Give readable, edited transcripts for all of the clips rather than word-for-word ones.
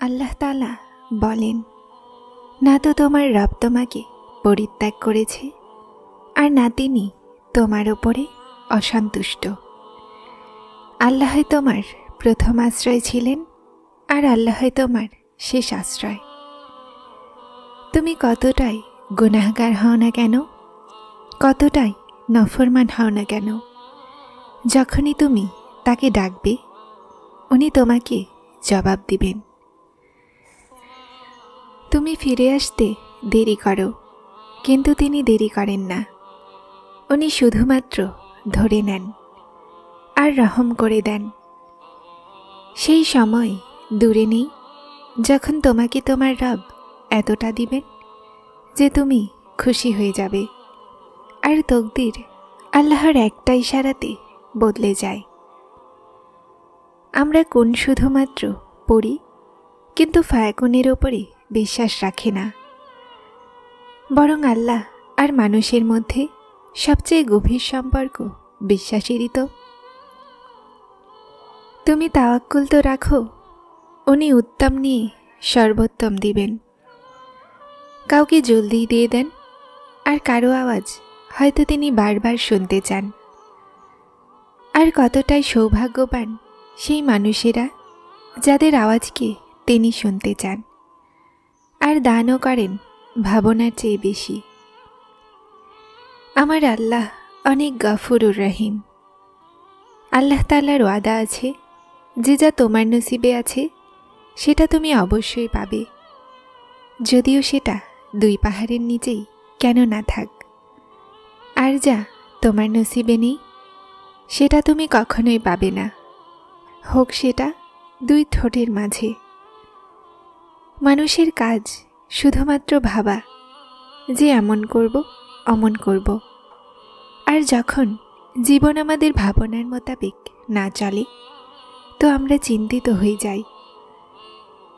আল্লাহ তাআলা বলেন, না তো তোমার রব তোমাকে পরিত্যাগ করেছে, আর না তিনি তোমার ওপরে অসন্তুষ্ট। আল্লাহই তোমার প্রথম আশ্রয় ছিলেন, আর আল্লাহই তোমার শেষ আশ্রয়। তুমি কতটাই গুনাহগার হও না কেন, কতটাই নফরমান হও না কেন, যখনই তুমি তাকে ডাকবে উনি তোমাকে জবাব দিবেন। তুমি ফিরে আসতে দেরি করো, কিন্তু তিনি দেরি করেন না। উনি শুধুমাত্র ধরে নেন আর রহম করে দেন। সেই সময় দূরে নেই যখন তোমাকে তোমার রব এতটা দিবেন যে তুমি খুশি হয়ে যাবে, আর তকদির আল্লাহর একটা ইশারাতে বদলে যায়। আমরা কোন শুধুমাত্র পড়ি, কিন্তু ফায়াকুনের ওপরে বিশ্বাস রাখে না। বরং আল্লাহ আর মানুষের মধ্যে সবচেয়ে গভীর সম্পর্ক বিশ্বাসেরই তো। তুমি তাওয়াক্কুল তো রাখো, উনি উত্তম নিয়ে সর্বোত্তম দিবেন। কাউকে জলদি দিয়ে দেন, আর কারো আওয়াজ হয়তো তিনি বারবার শুনতে চান। আর কতটাই সৌভাগ্যবান সেই মানুষেরা যাদের আওয়াজকে তিনি শুনতে চান, আর দানও করেন ভাবনার চেয়ে বেশি। আমার আল্লাহ অনেক গফুরুর রহিম। আল্লাহ তাআলার ওয়াদা আছে যে যা তোমার নসিবে আছে সেটা তুমি অবশ্যই পাবে, যদিও সেটা 2 পাহাড়ের নিচেই কেন না থাক। আর যা তোমার নসিবে নেই সেটা তুমি কখনোই পাবে না, হোক সেটা 2 ঠোঁটের মাঝে। মানুষের কাজ শুধুমাত্র ভাবা যে এমন করব অমন করব, আর যখন জীবন আমাদের ভাবনার মোতাবেক না চলে তো আমরা চিন্তিত হয়ে যাই।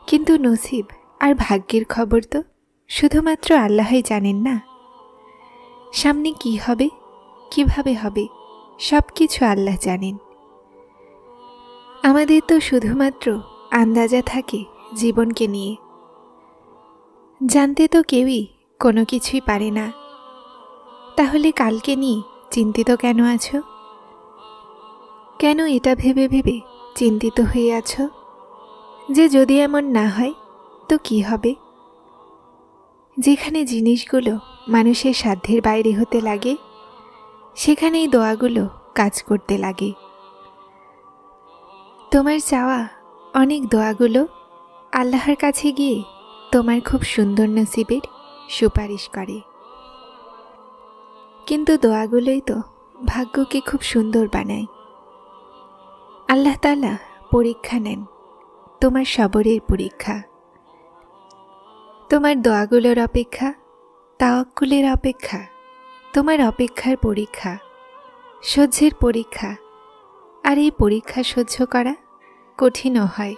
কিন্তু নসিব আর ভাগ্যের খবর তো শুধুমাত্র আল্লাহই জানেন না। সামনে কি হবে, কিভাবে হবে, সব কিছু আল্লাহ জানেন। আমাদের তো শুধুমাত্র আন্দাজা থাকে জীবনকে নিয়ে। জানতে তো কেউই কোনো কিছুই পারে না। তাহলে কালকে নিয়ে চিন্তিত কেন আছো? কেন এটা ভেবে ভেবে চিন্তিত হয়ে আছো যে যদি এমন না হয় তো কি হবে? যেখানে জিনিসগুলো মানুষের সাধ্যের বাইরে হতে লাগে সেখানেই দোয়াগুলো কাজ করতে লাগে। তোমার চাওয়া অনেক দোয়াগুলো আল্লাহর কাছে গিয়ে তোমার খুব সুন্দর নসিবের সুপারিশ করে। কিন্তু দোয়াগুলোই তো ভাগ্যকে খুব সুন্দর বানায়। আল্লাহ তাআলা পরীক্ষা নেন, তোমার সবরের পরীক্ষা। তোমার দোয়াগুলোর অপেক্ষা, তাওয়াক্কুলের অপেক্ষা, তোমার অপেক্ষার পরীক্ষা, সহ্যের পরীক্ষা। আর এই পরীক্ষা সহ্য করা কঠিনও হয়।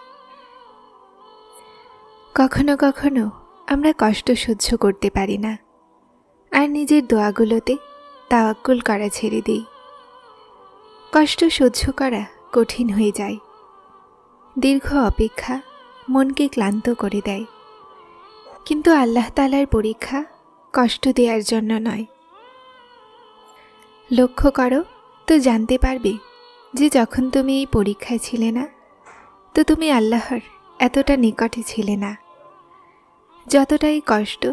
কখনো কখনো আমরা কষ্ট সহ্য করতে পারি না, আর নিজের দোয়াগুলোতে তাওয়াক্কুল করা ছেড়ে দিই। কষ্ট সহ্য করা কঠিন হয়ে যায়। দীর্ঘ অপেক্ষা মনকে ক্লান্ত করে দেয়। কিন্তু আল্লাহ তাআলার পরীক্ষা কষ্ট দেওয়ার জন্য নয়। লক্ষ্য করো তো জানতে পারবে যে যখন তুমি এই পরীক্ষায় ছিলে না তো তুমি আল্লাহর এতটা নিকটে ছিলে না, যতটাই কষ্ট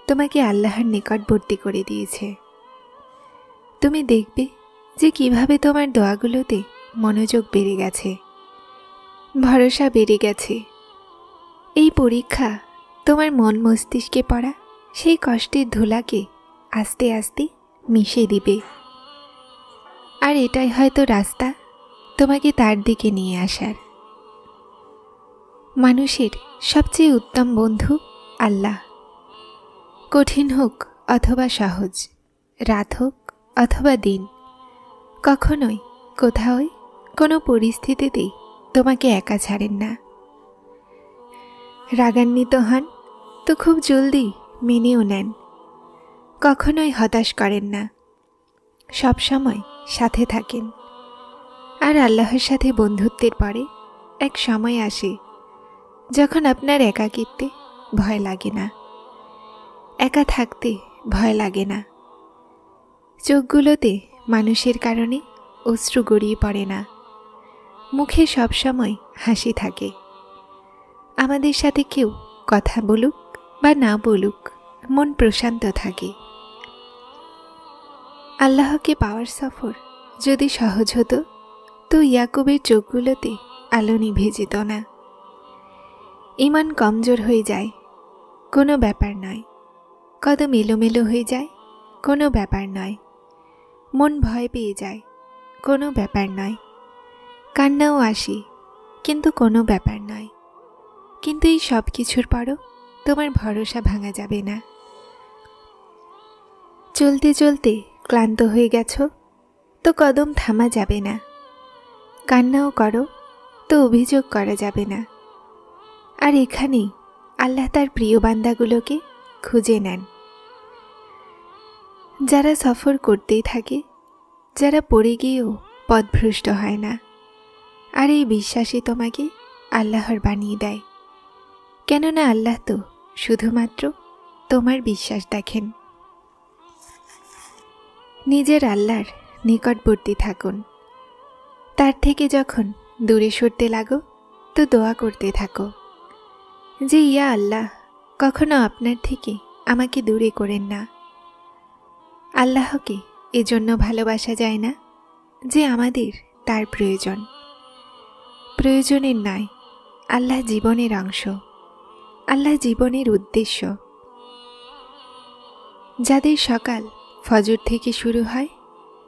তোমাকে আল্লাহর নিকটবর্তী করে দিয়েছে। তুমি দেখবে যে কিভাবে তোমার দোয়াগুলোতে মনোযোগ বেড়ে গেছে, ভরসা বেড়ে গেছে। এই পরীক্ষা তোমার মন মস্তিষ্কে পড়া সেই কষ্টের ধুলাকে আস্তে আস্তে মিশিয়ে দিবে। আর এটাই হয়তো রাস্তা তোমাকে তার দিকে নিয়ে আসার। মানুষের সবচেয়ে উত্তম বন্ধু আল্লাহ। কঠিন হোক অথবা সহজ, রাত হোক অথবা দিন, কখনোই কোথাওই কোনো পরিস্থিতিতেই তোমাকে একা ছাড়েন না। রাগান্বিত হন তো খুব জলদি মেনেও নেন। কখনোই হতাশ করেন না, সব সময় সাথে থাকেন। আর আল্লাহর সাথে বন্ধুত্বের পরে এক সময় আসে যখন আপনার একাকিত্বে ভয় লাগে না, একা থাকতে ভয় লাগে না, চোখগুলোতে মানুষের কারণে অশ্রু গড়িয়ে পড়ে না, মুখে সবসময় হাসি থাকে। আমাদের সাথে কেউ কথা বলুক বা না বলুক, মন প্রশান্ত থাকে। আল্লাহকে পাওয়ার সফর যদি সহজ হতো তো ইয়াকুবের চোখগুলোতে আলো নিভে যেত না। ইমান কমজোর হয়ে যায়, কোনো ব্যাপার নয়। কদম এলোমেলো হয়ে যায়, কোনো ব্যাপার নয়। মন ভয় পেয়ে যায়, কোনো ব্যাপার নয়। কান্নাও আসে, কিন্তু কোনো ব্যাপার নয়। কিন্তু এই সব কিছুর পরও তোমার ভরসা ভাঙা যাবে না। চলতে চলতে ক্লান্ত হয়ে গেছো তো কদম থামা যাবে না। কান্নাও করো তো অভিযোগ করা যাবে না। আর এখানেই আল্লাহ তার প্রিয় বান্দাগুলোকে খুঁজে নেন, যারা সফর করতেই থাকে, যারা পড়ে গিয়েও পথভ্রষ্ট হয় না। আর এই বিশ্বাসই তোমাকে আল্লাহর বানিয়ে দেয়, কেননা আল্লাহ তো শুধুমাত্র তোমার বিশ্বাস দেখেন। নিজের আল্লাহর নিকটবর্তী থাকুন। তার থেকে যখন দূরে সরতে লাগো তো দোয়া করতে থাকো যে ইয়া আল্লাহ, কখনো আপনার থেকে আমাকে দূরে করেন না। আল্লাহকে এজন্য ভালোবাসা যায় না যে আমাদের তার প্রয়োজন। প্রয়োজনের নয়, আল্লাহ জীবনের অংশ, আল্লাহ জীবনের উদ্দেশ্য। যাদের সকাল ফজর থেকে শুরু হয়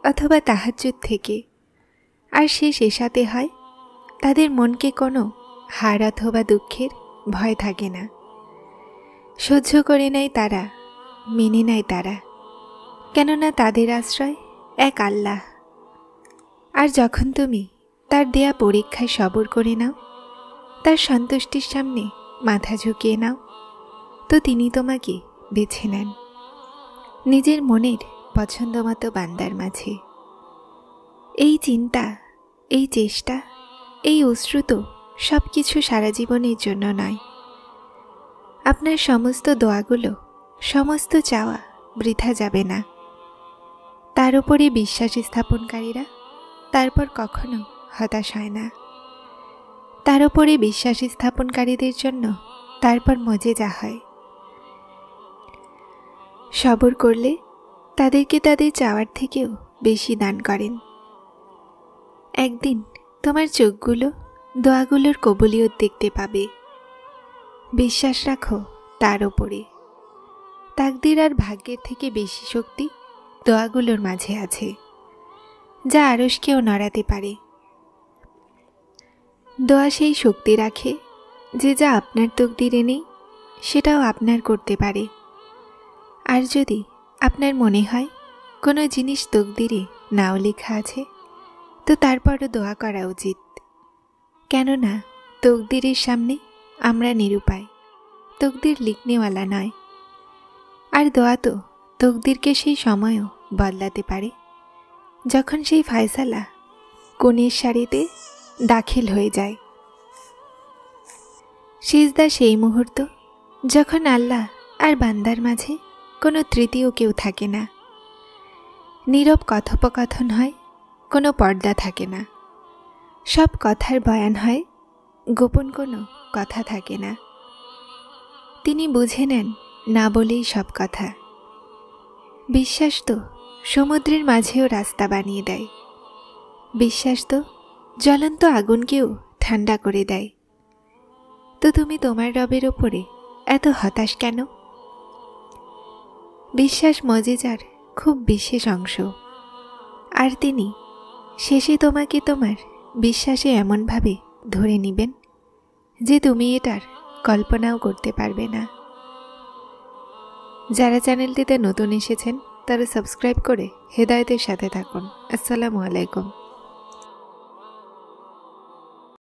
অথবা তাহাজ্জুদ থেকে আর শেষ এশাতে হয়, তাদের মনকে কোনো হার অথবা দুঃখের ভয় থাকে না। সহ্য করে নেয় তারা, মেনে নেয় তারা, কেননা তাদের আশ্রয় এক আল্লাহ। আর যখন তুমি তার দেয়া পরীক্ষায় সবর করে নাও, তার সন্তুষ্টির সামনে মাথা ঝুঁকিয়ে নাও, তো তিনি তোমাকে বেছে নেন নিজের মনের পছন্দমতো বান্দার মাঝে। এই চিন্তা, এই চেষ্টা, এই অশ্রু তো সব কিছু সারা জীবনের জন্য নয়। আপনার সমস্ত দোয়াগুলো, সমস্ত চাওয়া বৃথা যাবে না। তার উপরে বিশ্বাস স্থাপনকারীরা তারপর কখনো হতাশ হয় না। তার উপরে বিশ্বাস স্থাপনকারীদের জন্য তারপর মজেজা হয়। সবর করলে তাদেরকে তাদের চাওয়ার থেকেও বেশি দান করেন। একদিন তোমার চোখগুলো দোয়াগুলোর কবুলিয়ত দেখতে পাবে। বিশ্বাস রাখো তার ওপরে। তাকদির আর ভাগ্যের থেকে বেশি শক্তি দোয়াগুলোর মাঝে আছে, যা আরশকেও নড়াতে পারে। দোয়া সেই শক্তি রাখে যে যা আপনার তকদিরে নেই সেটাও আপনার করতে পারে। আর যদি আপনার মনে হয় কোনো জিনিস তকদিরে নাও লেখা আছে, তো তারপরও দোয়া করা উচিত, কেননা তকদিরের সামনে আমরা নিরুপায়, তকদির লিখনেওয়ালা নয়। আর দোয়া তো তকদিরকে সেই সময়ও বদলাতে পারে যখন সেই ফায়সালা কোণের সারিতে দাখিল হয়ে যায়। সিজদা সেই মুহূর্ত যখন আল্লাহ আর বান্দার মাঝে কোনো তৃতীয় কেউ থাকে না। নীরব কথোপকথন হয়, কোনো পর্দা থাকে না। সব কথার বয়ান হয়, গোপন কোনো কথা থাকে না। তিনি বুঝে নেন না বলেই সব কথা। বিশ্বাস তো সমুদ্রের মাঝেও রাস্তা বানিয়ে দেয়। বিশ্বাস তো জ্বলন্ত আগুনকেও ঠান্ডা করে দেয়। তো তুমি তোমার রবের ওপরে এত হতাশ কেন? বিশ্বাস মজিজার খুব বিশেষ অংশ, আর তিনি শেষে তোমাকে তোমার বিশ্বাসে এমনভাবে ধরে নেবেন যে তুমি এটার কল্পনাও করতে পারবে না। যারা চ্যানেলটিতে নতুন এসেছেন তারা সাবস্ক্রাইব করে হেদায়েতের সাথে থাকুন। আসসালামু আলাইকুম।